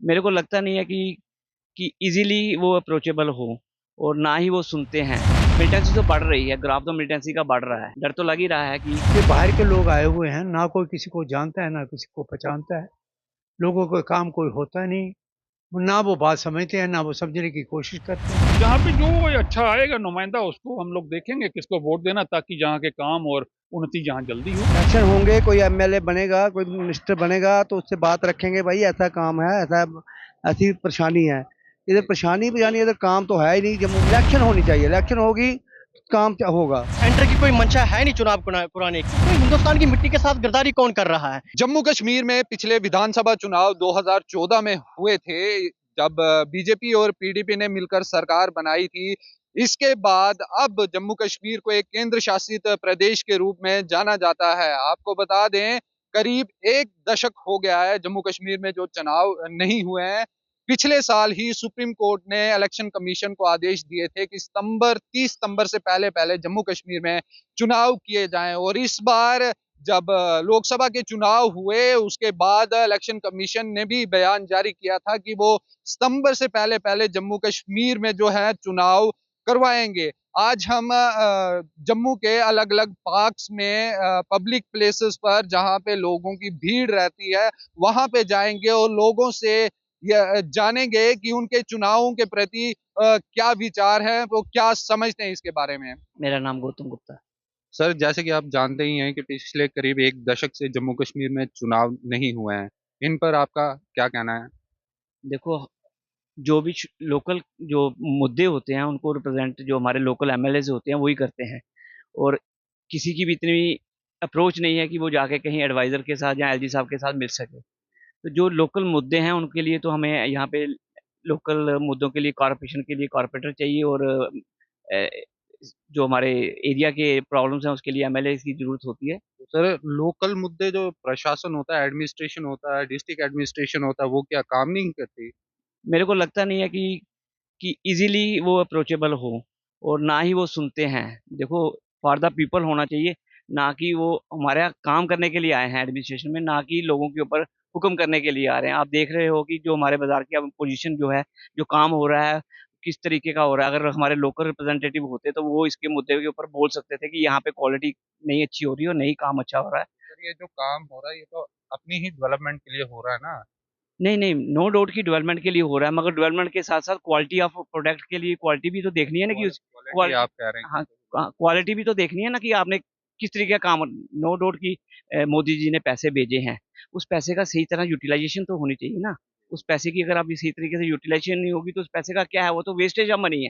मेरे को लगता नहीं है कि इजीली वो अप्रोचेबल हो, और ना ही वो सुनते हैं। मिलिटेंसी तो बढ़ रही है, ग्राफ तो मिलिटेंसी का बढ़ रहा है, डर तो लग ही रहा है कि ये बाहर के लोग आए हुए हैं, ना कोई किसी को जानता है ना किसी को पहचानता है। लोगों को काम कोई होता नहीं, ना वो बात समझते हैं ना वो समझने की कोशिश करते हैं। जहाँ पे जो अच्छा आएगा नुमाइंदा उसको हम लोग देखेंगे किसको वोट देना, ताकि जहाँ के काम और उन्नति जहाँ जल्दी हो। इलेक्शन होंगे, कोई एमएलए बनेगा, कोई मिनिस्टर बनेगा तो उससे बात रखेंगे, भाई ऐसा काम है, ऐसा ऐसी परेशानी है। इधर परेशानी परेशानी, इधर काम तो है ही नहीं। जब इलेक्शन होनी चाहिए, इलेक्शन होगी तो काम क्या होगा। सेंटर की कोई मंशा है नहीं चुनाव कराने की। तो हिंदुस्तान की मिट्टी के साथ गद्दारी कौन कर रहा है? जम्मू कश्मीर में पिछले विधानसभा चुनाव 2014 में हुए थे, जब बीजेपी और पीडीपी ने मिलकर सरकार बनाई थी। इसके बाद अब जम्मू कश्मीर को एक केंद्र शासित प्रदेश के रूप में जाना जाता है। आपको बता दें, करीब एक दशक हो गया है जम्मू कश्मीर में जो चुनाव नहीं हुए हैं। पिछले साल ही सुप्रीम कोर्ट ने इलेक्शन कमीशन को आदेश दिए थे कि 30 सितंबर से पहले पहले जम्मू कश्मीर में चुनाव किए जाएं, और इस बार जब लोकसभा के चुनाव हुए उसके बाद इलेक्शन कमीशन ने भी बयान जारी किया था कि वो सितंबर से पहले पहले जम्मू कश्मीर में जो है चुनाव करवाएंगे। आज हम जम्मू के अलग अलग पार्क्स में, पब्लिक प्लेसेस पर जहां पे लोगों की भीड़ रहती है, वहां पे जाएंगे और लोगों से जानेंगे कि उनके चुनावों के प्रति क्या विचार है, वो क्या समझते हैं इसके बारे में। मेरा नाम गौतम गुप्ता है। सर, जैसे कि आप जानते ही हैं कि पिछले करीब एक दशक से जम्मू कश्मीर में चुनाव नहीं हुए हैं। इन पर आपका क्या कहना है? देखो, जो भी लोकल जो मुद्दे होते हैं उनको रिप्रेजेंट जो हमारे लोकल एमएलएज होते हैं वही करते हैं, और किसी की भी इतनी अप्रोच नहीं है कि वो जाके कहीं एडवाइजर के साथ या एलजी साहब के साथ मिल सके। तो जो लोकल मुद्दे हैं उनके लिए तो हमें यहाँ पे लोकल मुद्दों के लिए कॉरपोरेशन के लिए कॉरपोरेटर चाहिए, और अ, जो हमारे एरिया के प्रॉब्लम्स हैं उसके लिए एमएलए की जरूरत होती है। तो सर, लोकल मुद्दे जो प्रशासन होता है, एडमिनिस्ट्रेशन होता है, डिस्ट्रिक्ट एडमिनिस्ट्रेशन होता है, वो क्या काम नहीं करती? मेरे को लगता नहीं है कि इजीली वो अप्रोचेबल हो, और ना ही वो सुनते हैं। देखो, फॉर द पीपल होना चाहिए, ना कि वो हमारे यहाँ काम करने के लिए आए हैं एडमिनिस्ट्रेशन में, ना कि लोगों के ऊपर हुक्म करने के लिए आ रहे हैं। आप देख रहे हो कि जो हमारे बाजार की अब पोजीशन जो है, जो काम हो रहा है, किस तरीके का हो रहा है। अगर हमारे लोकल रिप्रेजेंटेटिव होते तो वो इसके मुद्दे के ऊपर बोल सकते थे कि यहाँ पे क्वालिटी नहीं अच्छी हो रही है और नहीं काम अच्छा हो रहा है। सर, ये जो काम हो रहा है ये तो अपनी ही डेवलपमेंट के लिए हो रहा है ना। नहीं नहीं, नो डाउट की डेवलपमेंट के लिए हो रहा है, मगर डेवलपमेंट के साथ साथ क्वालिटी ऑफ प्रोडक्ट के लिए क्वालिटी भी तो देखनी है ना कि उस क्वालिटी आप कह रहे हैं हाँ, कि क्वालिटी भी तो देखनी है ना कि आपने किस तरीके का काम। नो डाउट की मोदी जी ने पैसे भेजे हैं, उस पैसे का सही तरह यूटिलाइजेशन तो होनी चाहिए ना। उस पैसे की अगर आप सही तरीके से यूटिलाइजेशन नहीं होगी तो उस पैसे का क्या है, वो तो वेस्टेज ऑफ मनी है।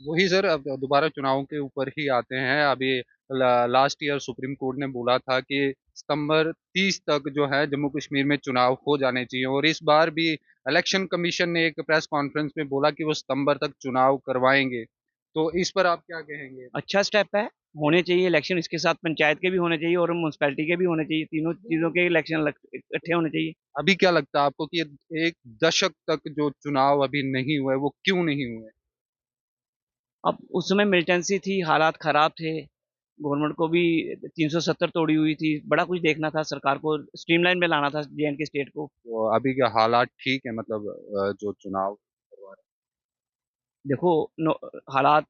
वही सर, अब दोबारा चुनाव के ऊपर ही आते हैं। अभी लास्ट ईयर सुप्रीम कोर्ट ने बोला था कि सितंबर 30 तक जो है जम्मू कश्मीर में चुनाव हो जाने चाहिए, और इस बार भी इलेक्शन कमीशन ने एक प्रेस कॉन्फ्रेंस में बोला कि वो सितंबर तक चुनाव करवाएंगे। तो इस पर आप क्या कहेंगे? अच्छा स्टेप है, होने चाहिए इलेक्शन। इसके साथ पंचायत के भी होने चाहिए और म्यूनसिपैलिटी के भी होने चाहिए, तीनों चीजों के इलेक्शन इकट्ठे होने चाहिए। अभी क्या लगता है आपको कि ये एक दशक तक जो चुनाव अभी नहीं हुए वो क्यों नहीं हुए? अब उस समय मिलिटेंसी थी, हालात खराब थे, गवर्नमेंट को भी 370 तोड़ी हुई थी, बड़ा कुछ देखना था, सरकार को स्ट्रीमलाइन में लाना था जेएंडके स्टेट को। तो अभी के हालात ठीक है, मतलब जो चुनाव करवा रहे देखो, हालात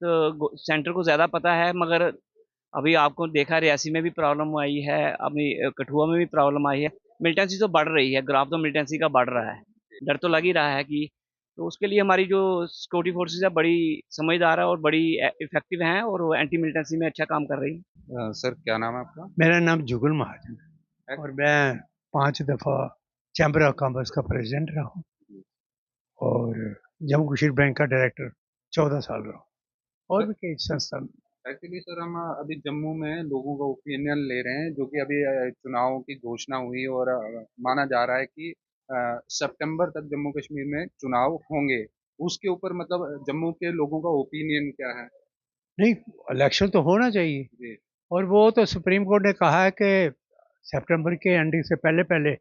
सेंटर को ज्यादा पता है, मगर अभी आपको देखा रियासी में भी प्रॉब्लम आई है, अभी कठुआ में भी प्रॉब्लम आई है। मिलिटेंसी तो बढ़ रही है, ग्राफ तो मिलिटेंसी का बढ़ रहा है, डर तो लग ही रहा है कि तो उसके लिए हमारी जो सिक्योरिटी फोर्सेज है बड़ी समझदार है और बड़ी इफेक्टिव हैं, और वो एंटी मिलिटेंसी में अच्छा काम कर रही है। सर, क्या नाम है आपका? मेरा नाम जुगल महाजन है और मैं 5 दफ़ा चैम्बर ऑफ कॉमर्स का प्रेसिडेंट रहा हूँ और जम्मू कश्मीर बैंक का डायरेक्टर 14 साल रहा हूँ, और भी कई संस्थान। एक्चुअली सर, हम अभी जम्मू में लोगों का ओपिनियन ले रहे हैं, जो कि अभी चुनावों की घोषणा हुई, और माना जा रहा है कि सितंबर तक जम्मू कश्मीर में चुनाव होंगे। उसके ऊपर मतलब जम्मू के लोगों का ओपिनियन क्या है? नहीं, इलेक्शन तो होना चाहिए, जी। और वो तो सुप्रीम कोर्ट ने कहा है कि सितंबर के एंडिंग से पहले पहले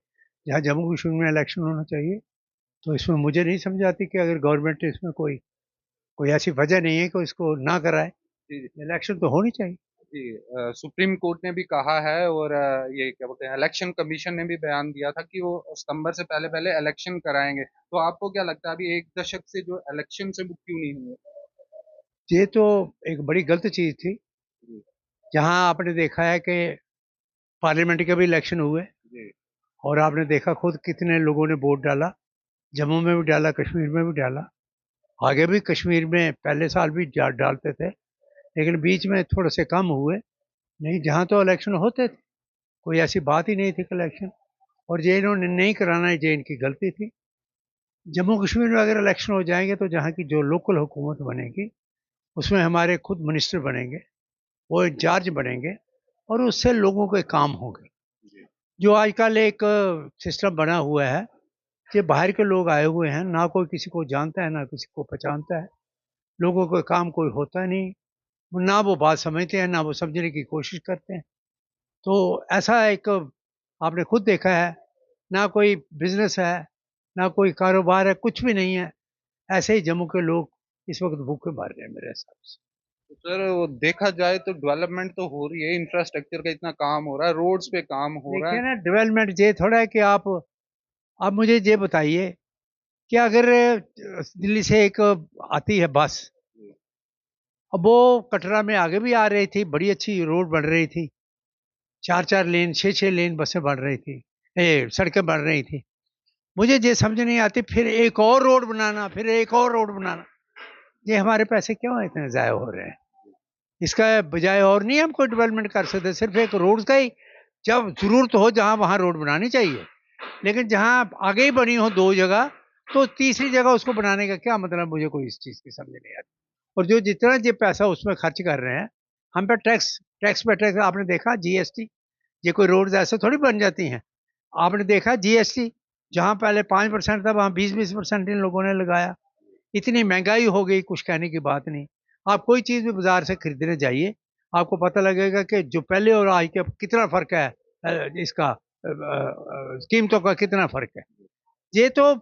जहाँ जम्मू कश्मीर में इलेक्शन होना चाहिए। तो इसमें मुझे नहीं समझ आती कि अगर गवर्नमेंट इसमें कोई कोई ऐसी वजह नहीं है कि इसको ना कराए, जी। इलेक्शन तो होनी चाहिए। जी, सुप्रीम कोर्ट ने भी कहा है और ये क्या बोलते हैं इलेक्शन कमीशन ने भी बयान दिया था कि वो सितंबर से पहले पहले इलेक्शन कराएंगे। तो आपको क्या लगता है अभी 1 दशक से जो इलेक्शन से वो क्यों नहीं हुए? ये तो एक बड़ी गलत चीज़ थी। जी। जहाँ आपने देखा है कि पार्लियामेंट के भी इलेक्शन हुए जी। और आपने देखा खुद कितने लोगों ने वोट डाला, जम्मू में भी डाला, कश्मीर में भी डाला, आगे भी कश्मीर में पहले साल भी डालते थे, लेकिन बीच में थोड़े से कम हुए। नहीं, जहाँ तो इलेक्शन होते थे, कोई ऐसी बात ही नहीं थी कि इलेक्शन, और ये इन्होंने नहीं कराना, ये इनकी गलती थी। जम्मू कश्मीर में अगर इलेक्शन हो जाएंगे तो जहाँ की जो लोकल हुकूमत बनेगी उसमें हमारे खुद मिनिस्टर बनेंगे, वो इंचार्ज बनेंगे और उससे लोगों के काम होंगे। जो आजकल एक सिस्टम बना हुआ है कि बाहर के लोग आए हुए हैं, ना कोई किसी को जानता है ना किसी को पहचानता है, लोगों का काम कोई होता नहीं, ना वो बात समझते हैं ना वो समझने की कोशिश करते हैं। तो ऐसा एक आपने खुद देखा है, ना कोई बिजनेस है ना कोई कारोबार है, कुछ भी नहीं है। ऐसे ही जम्मू के लोग इस वक्त भूखे मर रहे हैं मेरे हिसाब से। तो सर वो देखा जाए तो डेवलपमेंट तो हो रही है, इंफ्रास्ट्रक्चर का इतना काम हो रहा है, रोड्स पे काम हो रहा देखिए है। ना, डेवलपमेंट ये थोड़ा है कि आप मुझे ये बताइए कि अगर दिल्ली से एक आती है बस, अब वो कटरा में आगे भी आ रही थी, बड़ी अच्छी रोड बन रही थी, 4-4 लेन 6-6 लेन बसें बढ़ रही थी, सड़कें बढ़ रही थी। मुझे ये समझ नहीं आती, फिर एक और रोड बनाना, फिर एक और रोड बनाना, ये हमारे पैसे क्यों इतने ज़ाया हो रहे हैं? इसका बजाय और नहीं हम कोई डेवलपमेंट कर सकते, सिर्फ एक रोड का ही जब ज़रूरत हो जहाँ वहाँ रोड बनानी चाहिए, लेकिन जहाँ आगे ही बनी हो 2 जगह, तो तीसरी जगह उसको बनाने का क्या मतलब, मुझे कोई इस चीज़ की समझ नहीं आती। और जो जितना ये पैसा उसमें खर्च कर रहे हैं, हम पे टैक्स टैक्स पे टैक्स, आपने देखा जीएसटी, ये कोई रोड्स ऐसे थोड़ी बन जाती हैं। आपने देखा जीएसटी, जहाँ पहले 5% था वहाँ 20-20% इन लोगों ने लगाया। इतनी महंगाई हो गई, कुछ कहने की बात नहीं। आप कोई चीज़ भी बाज़ार से खरीदने जाइए, आपको पता लगेगा कि जो पहले और आज के कितना फ़र्क है, इसका कीमतों का कितना फ़र्क है। ये तो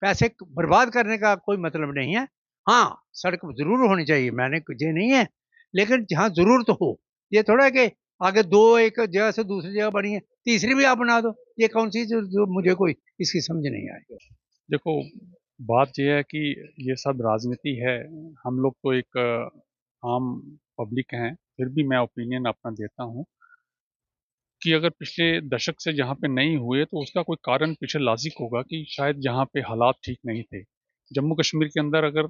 पैसे बर्बाद करने का कोई मतलब नहीं है। हाँ, सड़क ज़रूर होनी चाहिए, मैंने ये नहीं है, लेकिन जहाँ ज़रूरत हो। ये थोड़ा है कि आगे 2 एक जगह से दूसरी जगह बनी है, तीसरी भी आप बना दो। ये कौन-सी जो मुझे कोई इसकी समझ नहीं आई। देखो, बात ये है कि ये सब राजनीति है। हम लोग तो एक आम पब्लिक हैं, फिर भी मैं ओपिनियन अपना देता हूँ कि अगर पिछले दशक से जहाँ पे नहीं हुए तो उसका कोई कारण पीछे लॉजिक होगा कि शायद जहाँ पे हालात ठीक नहीं थे। जम्मू कश्मीर के अंदर अगर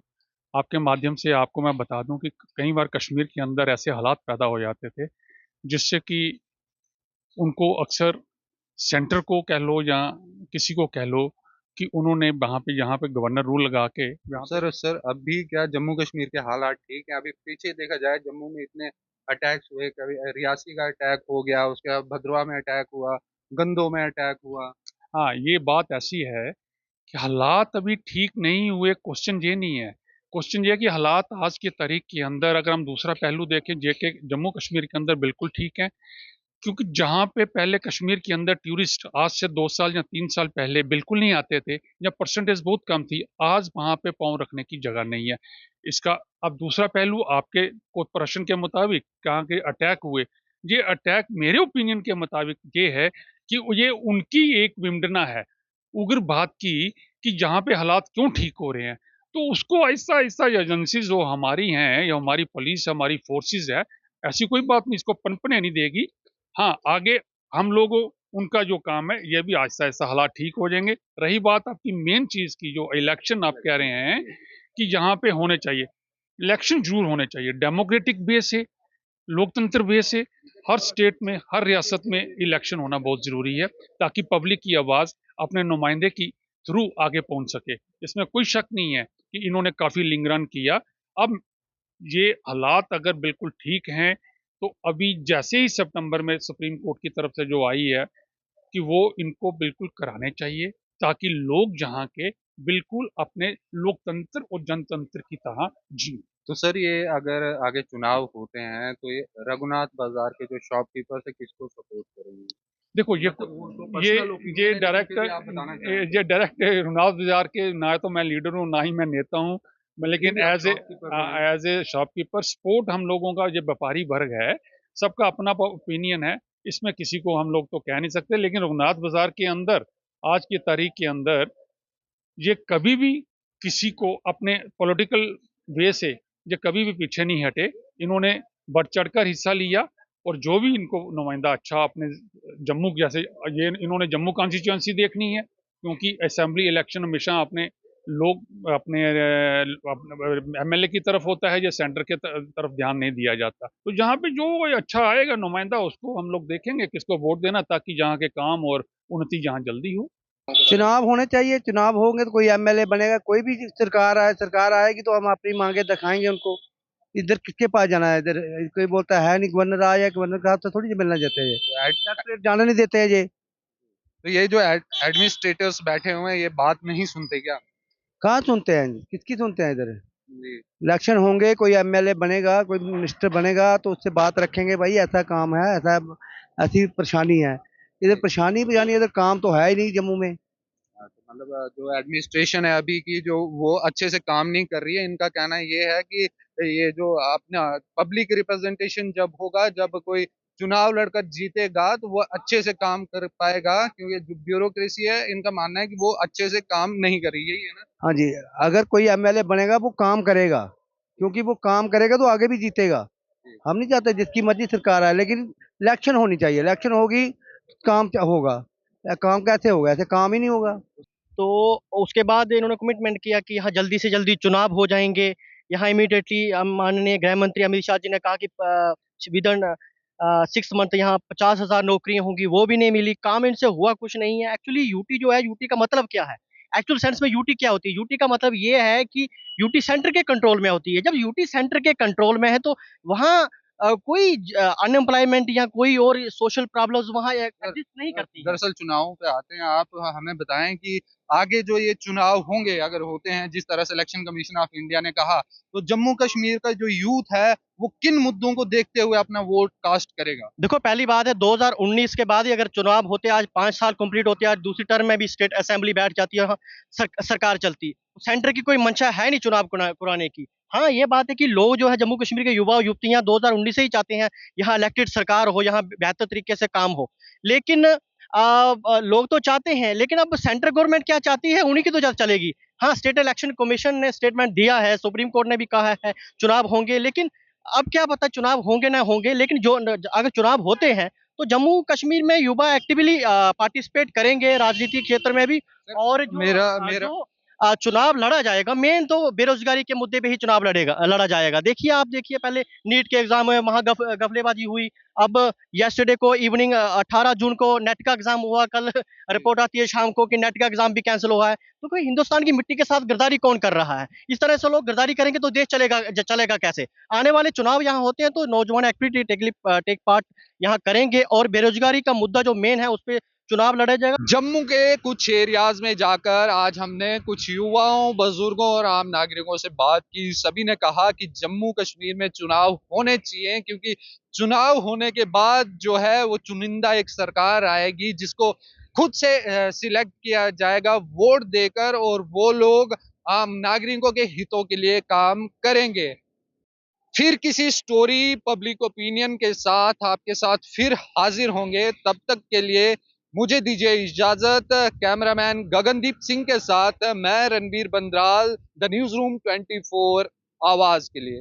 आपके माध्यम से आपको मैं बता दूं कि कई बार कश्मीर के अंदर ऐसे हालात पैदा हो जाते थे जिससे कि उनको अक्सर सेंटर को कह लो या किसी को कह लो कि उन्होंने वहाँ पे यहाँ पे गवर्नर रूल लगा के सर सर अभी क्या जम्मू कश्मीर के हालात ठीक है? अभी पीछे देखा जाए जम्मू में इतने अटैक्स हुए, कभी रियासी का अटैक हो गया, उसके बाद भद्रवा में अटैक हुआ, गंदों में अटैक हुआ। हाँ, ये बात ऐसी है कि हालात अभी ठीक नहीं हुए। क्वेश्चन ये नहीं है, क्वेश्चन ये है कि हालात आज की तारीख के अंदर अगर हम दूसरा पहलू देखें जेके जम्मू कश्मीर के अंदर बिल्कुल ठीक है, क्योंकि जहाँ पे पहले कश्मीर के अंदर टूरिस्ट आज से 2 साल या 3 साल पहले बिल्कुल नहीं आते थे या परसेंटेज बहुत कम थी, आज वहाँ पे पाँव रखने की जगह नहीं है। इसका अब दूसरा पहलू आपके को प्रश्न के मुताबिक कहाँ के अटैक हुए, ये अटैक मेरे ओपिनियन के मुताबिक ये है कि ये उनकी एक विडंबना है उग्रवाद की कि जहाँ पे हालात क्यों ठीक हो रहे हैं, तो उसको ऐसा ऐसा एजेंसी जो हमारी हैं या हमारी पुलिस हमारी फोर्सेस है, ऐसी कोई बात नहीं, इसको पनपने नहीं देगी। हाँ, आगे हम लोगों उनका जो काम है ये भी आहिस्ता आहिस्ता हालात ठीक हो जाएंगे। रही बात आपकी मेन चीज की जो इलेक्शन आप कह रहे हैं कि यहाँ पे होने चाहिए, इलेक्शन जरूर होने चाहिए, डेमोक्रेटिक बेस है, लोकतंत्र बेस है। हर स्टेट में हर रियासत में इलेक्शन होना बहुत जरूरी है ताकि पब्लिक की आवाज अपने नुमाइंदे की थ्रू आगे पहुंच सके। इसमें कोई शक नहीं है कि इन्होंने काफी लिंगरन किया। अब ये हालात अगर बिल्कुल ठीक हैं तो अभी जैसे ही सितंबर में सुप्रीम कोर्ट की तरफ से जो आई है कि वो इनको बिल्कुल कराने चाहिए ताकि लोग जहाँ के बिल्कुल अपने लोकतंत्र और जनतंत्र की तरह जिए। तो सर ये अगर आगे चुनाव होते हैं तो ये रघुनाथ बाजार के जो शॉपकीपर्स है किसको सपोर्ट करेंगे? देखो ये मतलब वो तो ये पर्सनल ओपिनियन ये है, लेकिन डायरेक्ट फिर भी आप बताना चाहेंगे। ये डायरेक्ट रुनाव बाजार के ना तो मैं लीडर हूँ ना ही मैं नेता हूँ, लेकिन भी आप एज ए शॉपकीपर रहे हैं। शॉपकीपर सपोर्ट हम लोगों का जो व्यापारी वर्ग है सबका अपना ओपिनियन है, इसमें किसी को हम लोग तो कह नहीं सकते। लेकिन रघुनाथ बाजार के अंदर आज की तारीख के अंदर ये कभी भी किसी को अपने पॉलिटिकल वे से ये कभी भी पीछे नहीं हटे। इन्होंने बढ़ चढ़कर हिस्सा लिया और जो भी इनको नुमाइंदा अच्छा अपने जम्मू जैसे ये इन्होंने जम्मू कॉन्स्टिट्यूंसी देखनी है, क्योंकि असेंबली इलेक्शन हमेशा अपने लोग अपने एमएलए की तरफ होता है, या सेंटर के तरफ ध्यान नहीं दिया जाता। तो जहाँ पे जो अच्छा आएगा नुमाइंदा उसको हम लोग देखेंगे किसको वोट देना, ताकि जहाँ के काम और उन्नति जहाँ जल्दी हो। चुनाव होने चाहिए, चुनाव होंगे तो कोई एमएलए बनेगा, कोई भी सरकार आएगी तो हम अपनी मांगे दिखाएंगे उनको। इधर किसके पास जाना है? इधर कोई बोलता है नहीं गवर्नर आया, गवर्नर का तो थोड़ी मिलना देते हैं, सेक्रेटरी जाने नहीं देते हैं। तो ये जो एडमिनिस्ट्रेटर्स बैठे हुए हैं ये बात नहीं सुनते क्या? कहाँ सुनते हैं? किसकी सुनते हैं? इधर जी। इलेक्शन होंगे, कोई एमएलए बनेगा, कोई मिनिस्टर बनेगा तो उससे बात रखेंगे, भाई ऐसा काम है, ऐसी परेशानी है। इधर परेशानी इधर काम तो है ही नहीं जम्मू में। तो मतलब जो एडमिनिस्ट्रेशन है अभी की जो वो अच्छे से काम नहीं कर रही है। इनका कहना ये है कि ये जो अपना पब्लिक रिप्रेजेंटेशन जब होगा, जब कोई चुनाव लड़कर जीतेगा तो वो अच्छे से काम कर पाएगा, क्योंकि जो ब्यूरोक्रेसी है इनका मानना है कि वो अच्छे से काम नहीं कर रही है। यही है ना? हाँ जी, अगर कोई एमएलए बनेगा वो काम करेगा, क्योंकि वो काम करेगा तो आगे भी जीतेगा। हम नहीं चाहते जिसकी मर्जी सरकार आए, लेकिन इलेक्शन होनी चाहिए। इलेक्शन होगी काम होगा। काम कैसे होगा? ऐसे काम ही नहीं होगा। तो उसके बाद इन्होंने कमिटमेंट किया कि यहाँ जल्दी से जल्दी चुनाव हो जाएंगे। यहाँ इमीडिएटली माननीय गृह मंत्री अमित शाह जी ने कहा कि विदिन 6 मंथ यहाँ 50,000 नौकरियां होंगी, वो भी नहीं मिली। काम इनसे हुआ कुछ नहीं है। एक्चुअली यूटी जो है, यूटी का मतलब क्या है? एक्चुअल सेंस में यूटी क्या होती है? यूटी का मतलब ये है कि यूटी सेंटर के कंट्रोल में होती है। जब यूटी सेंटर के कंट्रोल में है तो वहाँ कोई अनएम्प्लॉयमेंट या कोई और सोशल प्रॉब्लम्स वहाँ एग्जिस्ट नहीं करती है। दरअसल चुनावों पे आते हैं, आप हमें बताएं कि आगे जो ये चुनाव होंगे अगर होते हैं जिस तरह से इलेक्शन कमीशन ऑफ इंडिया ने कहा, तो जम्मू कश्मीर का जो यूथ है वो किन मुद्दों को देखते हुए अपना वोट कास्ट करेगा? देखो, पहली बात है 2019 के बाद ही अगर चुनाव होते, आज 5 साल कंप्लीट होते हैं, आज दूसरी टर्म में भी स्टेट असेंबली बैठ जाती है, सरकार चलती। सेंटर की कोई मंशा है नहीं चुनाव कराने की। हाँ, ये बात है कि लोग जो है जम्मू कश्मीर के युवा और युवतियां 2019 से ही चाहते हैं यहाँ इलेक्टेड सरकार हो, यहाँ बेहतर तरीके से काम हो। लेकिन लोग तो चाहते हैं, लेकिन अब सेंट्रल गवर्नमेंट क्या चाहती है उन्हीं की तो चलेगी। हाँ, स्टेट इलेक्शन कमीशन ने स्टेटमेंट दिया है, सुप्रीम कोर्ट ने भी कहा है चुनाव होंगे, लेकिन अब क्या पता चुनाव होंगे ना होंगे। लेकिन जो अगर चुनाव होते हैं तो जम्मू कश्मीर में युवा एक्टिवली पार्टिसिपेट करेंगे राजनीतिक क्षेत्र में भी। और जो चुनाव लड़ा जाएगा, मेन तो बेरोजगारी के मुद्दे पे ही चुनाव लड़ा जाएगा। देखिए, आप देखिए, पहले नीट के एग्जाम में वहां गफलेबाजी हुई। अब येस्टरडे को इवनिंग 18 जून को नेट का एग्जाम हुआ। कल रिपोर्ट आती है शाम को कि नेट का एग्जाम भी कैंसिल हुआ है। तो कोई हिंदुस्तान की मिट्टी के साथ गद्दारी कौन कर रहा है? इस तरह से लोग गद्दारी करेंगे तो देश चलेगा कैसे? आने वाले चुनाव यहाँ होते हैं तो नौजवान एक्टिविटी टेक पार्ट यहाँ करेंगे, और बेरोजगारी का मुद्दा जो मेन है उस पर चुनाव लड़ा जाएगा। जम्मू के कुछ एरियाज में जाकर आज हमने कुछ युवाओं, बुजुर्गों और आम नागरिकों से बात की। सभी ने कहा कि जम्मू कश्मीर में चुनाव होने चाहिए, क्योंकि चुनाव होने के बाद जो है वो चुनिंदा एक सरकार आएगी जिसको खुद से सिलेक्ट किया जाएगा वोट देकर, और वो लोग आम नागरिकों के हितों के लिए काम करेंगे। फिर किसी स्टोरी, पब्लिक ओपिनियन के साथ आपके साथ फिर हाजिर होंगे। तब तक के लिए मुझे दीजिए इजाजत। कैमरामैन गगनदीप सिंह के साथ मैं रणबीर बंद्राल, द न्यूज रूम 24 आवाज के लिए।